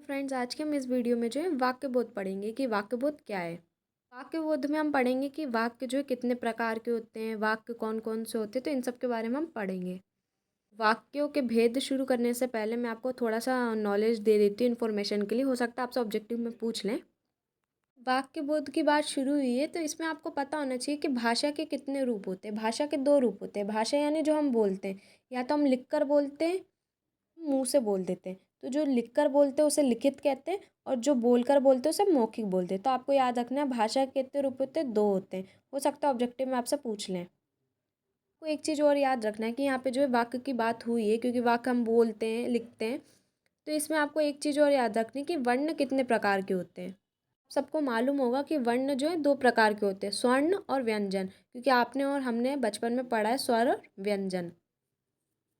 Friends, आज के हम इस वीडियो में जो है वाक्यबोध पढ़ेंगे कि वाक्यबोध क्या है। वाक्यबोध में हम पढ़ेंगे कि वाक्य जो है कितने प्रकार के होते हैं, वाक्य कौन कौन से होते हैं, तो इन सब के बारे में हम पढ़ेंगे। वाक्यों के भेद शुरू करने से पहले मैं आपको थोड़ा सा नॉलेज दे देती हूँ इन्फॉर्मेशन के लिए, हो सकता है आपसे ऑब्जेक्टिव में पूछ लें। वाक्यबोध की बात शुरू हुई है तो इसमें आपको पता होना चाहिए कि भाषा के कितने रूप होते हैं। भाषा के दो रूप होते हैं। भाषा यानी जो हम बोलते हैं, या तो हम लिख कर बोलते हैं, मुंह से बोल देते हैं। तो जो लिख कर बोलते हैं उसे लिखित कहते हैं, और जो बोल कर बोलते हैं उसे मौखिक बोलते हैं। तो आपको याद रखना है भाषा के कितने रूप होते हैं, दो होते हैं। हो सकता है ऑब्जेक्टिव में आपसे पूछ लें। को एक चीज़ और याद रखना है कि यहाँ पे जो है वाक्य की बात हुई है, क्योंकि वाक्य हम बोलते हैं, लिखते हैं। तो इसमें आपको एक चीज़ और याद रखनी है कि वर्ण कितने प्रकार के होते हैं। सबको मालूम होगा कि वर्ण जो है दो प्रकार के होते हैं, स्वर्ण और व्यंजन, क्योंकि आपने और हमने बचपन में पढ़ा है स्वर और व्यंजन।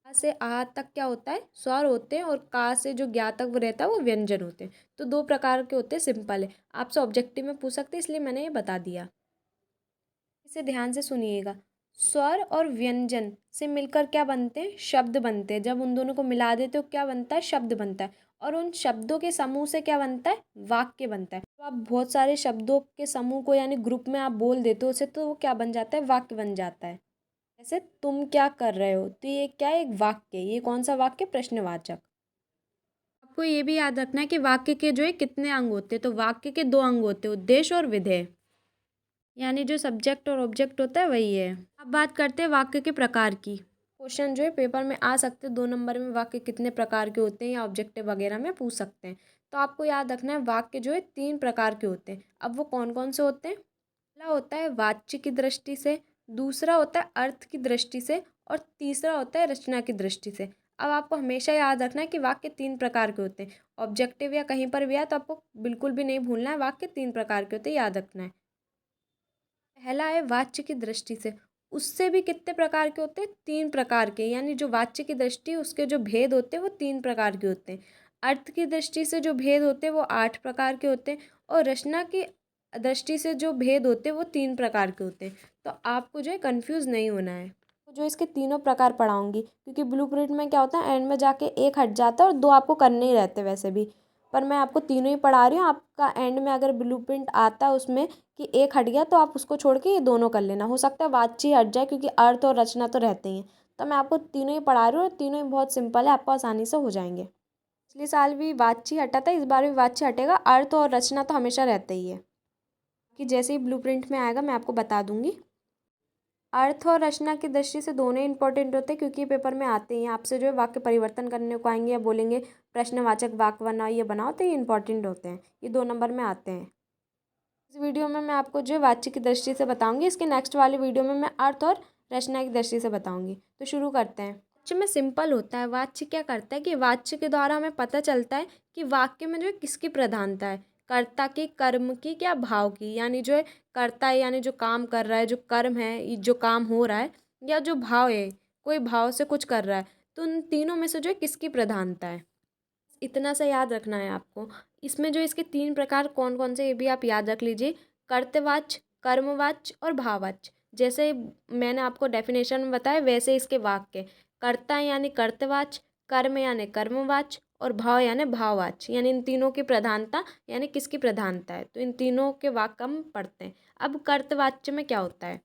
आ से आ तक क्या होता है, स्वर होते हैं, और का से जो ज्ञा तक वो रहता है वो व्यंजन होते हैं। तो दो प्रकार के होते हैं, सिंपल है। आपसे ऑब्जेक्टिव में पूछ सकते हैं, इसलिए मैंने ये बता दिया। इसे ध्यान से सुनिएगा। स्वर और व्यंजन से मिलकर क्या बनते हैं, शब्द बनते हैं। जब उन दोनों को मिला देते हो क्या बनता है, शब्द बनता है। और उन शब्दों के समूह से क्या बनता है, वाक्य बनता है। तो आप बहुत सारे शब्दों के समूह को यानी ग्रुप में आप बोल देते हो उसे, तो वो क्या बन जाता है, वाक्य बन जाता है। जैसे तुम क्या कर रहे हो, तो ये क्या है, एक वाक्य। ये कौन सा वाक्य, प्रश्नवाचक। आपको ये भी याद रखना है कि वाक्य के जो है कितने अंग होते हैं। तो वाक्य के दो अंग होते हैं, उद्देश्य और विधेय। यानी जो सब्जेक्ट और ऑब्जेक्ट होता है वही है। अब बात करते हैं वाक्य के प्रकार की। क्वेश्चन जो है पेपर में आ सकते हैं, 2 नंबर में वाक्य कितने प्रकार के होते हैं या ऑब्जेक्टिव वगैरह में पूछ सकते हैं। तो आपको याद रखना है वाक्य जो है 3 प्रकार के होते हैं। अब वो कौन कौन से होते हैं। पहला होता है वाच्य की दृष्टि से, दूसरा होता है अर्थ की दृष्टि से, और तीसरा होता है रचना की दृष्टि से। अब आपको हमेशा याद रखना है कि वाक्य 3 प्रकार के होते हैं। ऑब्जेक्टिव या कहीं पर भी आए तो आपको बिल्कुल भी नहीं भूलना है, वाक्य 3 प्रकार के होते हैं, याद रखना है। पहला है वाच्य की दृष्टि से। उससे भी कितने प्रकार के होते हैं, 3 प्रकार के। यानी जो वाच्य की दृष्टि, उसके जो भेद होते हैं वो 3 प्रकार के होते हैं। अर्थ की दृष्टि से जो भेद होते हैं वो 8 प्रकार के होते हैं, और रचना की दृष्टि से जो भेद होते हैं वो 3 प्रकार के होते हैं। तो आपको जो है कन्फ्यूज़ नहीं होना है। तो जो इसके तीनों प्रकार पढ़ाऊंगी, क्योंकि ब्लूप्रिंट में क्या होता है, एंड में जाके एक हट जाता है और दो आपको करने ही रहते वैसे भी। पर मैं आपको तीनों ही पढ़ा रही हूँ। आपका एंड में अगर ब्लूप्रिंट आता है उसमें कि एक हट गया, तो आप उसको छोड़ के ये दोनों कर लेना। हो सकता है वाच्य हट जाए, क्योंकि अर्थ और रचना तो रहते ही हैं। तो मैं आपको तीनों ही पढ़ा रही हूँ, और तीनों ही बहुत सिंपल है, आपको आसानी से हो जाएंगे। पिछले साल भी वाच्य हटा था, इस बार भी वाच्य हटेगा। अर्थ और रचना तो हमेशा रहते ही है, कि जैसे ही ब्लूप्रिंट में आएगा मैं आपको बता दूंगी। अर्थ और रचना की दृष्टि से दोनों इंपॉर्टेंट होते हैं, क्योंकि पेपर में आते हैं। आपसे जो है वाक्य परिवर्तन करने को आएंगे, या बोलेंगे प्रश्नवाचक वाक्य बनाओ, ये बनाओ, तो ये इंपॉर्टेंट होते हैं। ये 2 नंबर में आते हैं। इस वीडियो में मैं आपको जो है वाच्य की दृष्टि से बताऊंगी। इसके नेक्स्ट वाले वीडियो में मैं अर्थ और रचना की दृष्टि से बताऊंगी। तो शुरू करते हैं। वाच्य में सिंपल होता है। वाच्य क्या करता है कि वाच्य के द्वारा हमें पता चलता है कि वाक्य में जो है किसकी प्रधानता है, कर्ता की, कर्म की, क्या भाव की। यानी जो है कर्ता है, यानी जो काम कर रहा है, जो कर्म है, ये जो काम हो रहा है, या जो भाव है, कोई भाव से कुछ कर रहा है। तो उन तीनों में से जो है किसकी प्रधानता है, इतना सा याद रखना है आपको। इसमें जो इसके 3 प्रकार कौन कौन से, ये भी आप याद रख लीजिए। कर्तवाच्य, कर्मवाच्य और भाववाच्य। जैसे मैंने आपको डेफिनेशन में बताया, वैसे इसके वाक्य। कर्ता यानी कर्तवाच्य, कर्म यानी कर्मवाच्य, और भाव यानी भाववाच्य। यानी इन तीनों की प्रधानता, यानी किसकी प्रधानता है। तो इन तीनों के वाक्य हम पढ़ते हैं। अब कर्तवाच्य में क्या होता है,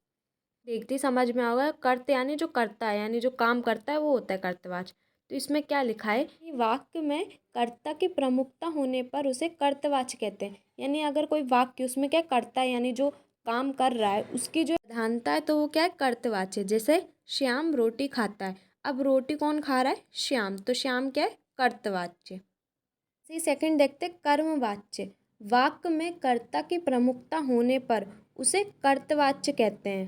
देखते ही समझ में आओगे। कर्त यानी जो करता है, यानी जो काम करता है, वो होता है कर्तवाच्य। तो इसमें क्या लिखा है कि वाक्य में कर्ता की प्रमुखता होने पर उसे कर्तवाच्य कहते हैं। यानी अगर कोई वाक्य उसमें क्या करता है, यानी जो काम कर रहा है, उसकी जो प्रधानता है, तो वो क्या है, कर्तवाच्य। जैसे श्याम रोटी खाता है। अब रोटी कौन खा रहा है, श्याम। तो श्याम क्या है, कर्तवाच्य। सी सेकंड देखते हैं, कर्मवाच्य। वाक्य में कर्ता की प्रमुखता होने पर उसे कर्तवाच्य कहते हैं।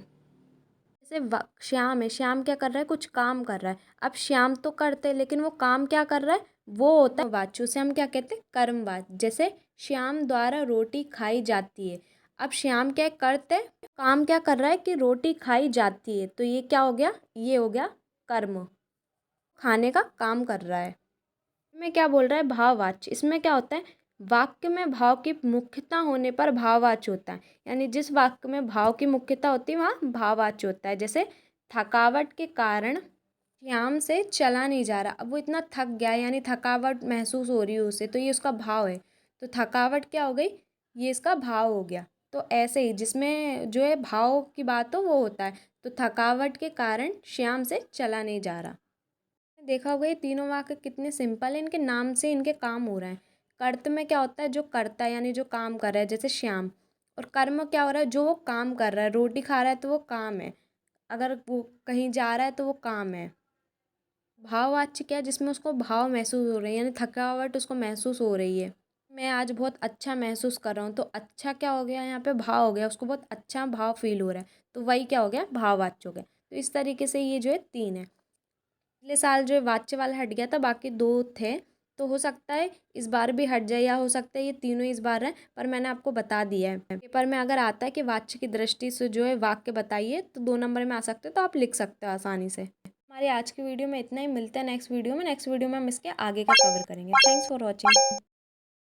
जैसे श्याम है, श्याम क्या कर रहा है, कुछ काम कर रहा है। अब श्याम तो करते हैं, लेकिन वो काम क्या कर रहा है, वो होता है वाच्य। उसे हम क्या कहते हैं, कर्मवाच्य। जैसे श्याम द्वारा रोटी खाई जाती है। अब श्याम क्या करते हैं, काम क्या कर रहा है कि रोटी खाई जाती है। तो ये क्या हो गया, ये हो गया कर्म, खाने का काम कर रहा है। में क्या बोल रहा है, भाववाच्य। इसमें क्या होता है, वाक्य में भाव की मुख्यता होने पर भाववाच्य होता है। यानी जिस वाक्य में भाव की मुख्यता होती है वहाँ भाववाच्य होता है। जैसे थकावट के कारण श्याम से चला नहीं जा रहा। अब वो इतना थक गया है, यानी थकावट महसूस हो रही है उसे, तो ये उसका भाव है। तो थकावट क्या हो गई, ये इसका भाव हो गया। तो ऐसे ही जिसमें जो है भाव की बात हो वो होता है। तो थकावट के कारण श्याम से चला नहीं जा रहा। देखा होगा ये तीनों वाक्य कितने सिंपल है, इनके नाम से इनके काम हो रहे हैं। कर्त में क्या होता है, जो करता है यानी जो काम कर रहा है, जैसे श्याम। और कर्म क्या हो रहा है, जो वो काम कर रहा है, रोटी खा रहा है तो वो काम है, अगर वो कहीं जा रहा है तो वो काम है। भाववाच्य क्या है, जिसमें उसको भाव महसूस हो रही है, यानी थकावट उसको महसूस हो रही है। मैं आज बहुत अच्छा महसूस कर रहा हूँ, तो अच्छा क्या हो गया यहाँ पे, भाव हो गया, उसको बहुत अच्छा भाव फील हो रहा है, तो वही क्या हो गया, भाववाच्य हो गया। तो इस तरीके से ये जो है तीन है। पिछले साल जो है वाच्य वाला हट गया था, बाकी दो थे। तो हो सकता है इस बार भी हट जाए, या हो सकता है ये तीनों इस बार हैं, पर मैंने आपको बता दिया है। पेपर में अगर आता है कि वाच्य की दृष्टि से जो है वाक्य बताइए, तो 2 नंबर में आ सकते हो, तो आप लिख सकते हो आसानी से। हमारे आज की वीडियो में इतना ही, मिलते हैं नेक्स्ट वीडियो में। नेक्स्ट वीडियो में हम इसके आगे का कवर करेंगे। Thanks for watching.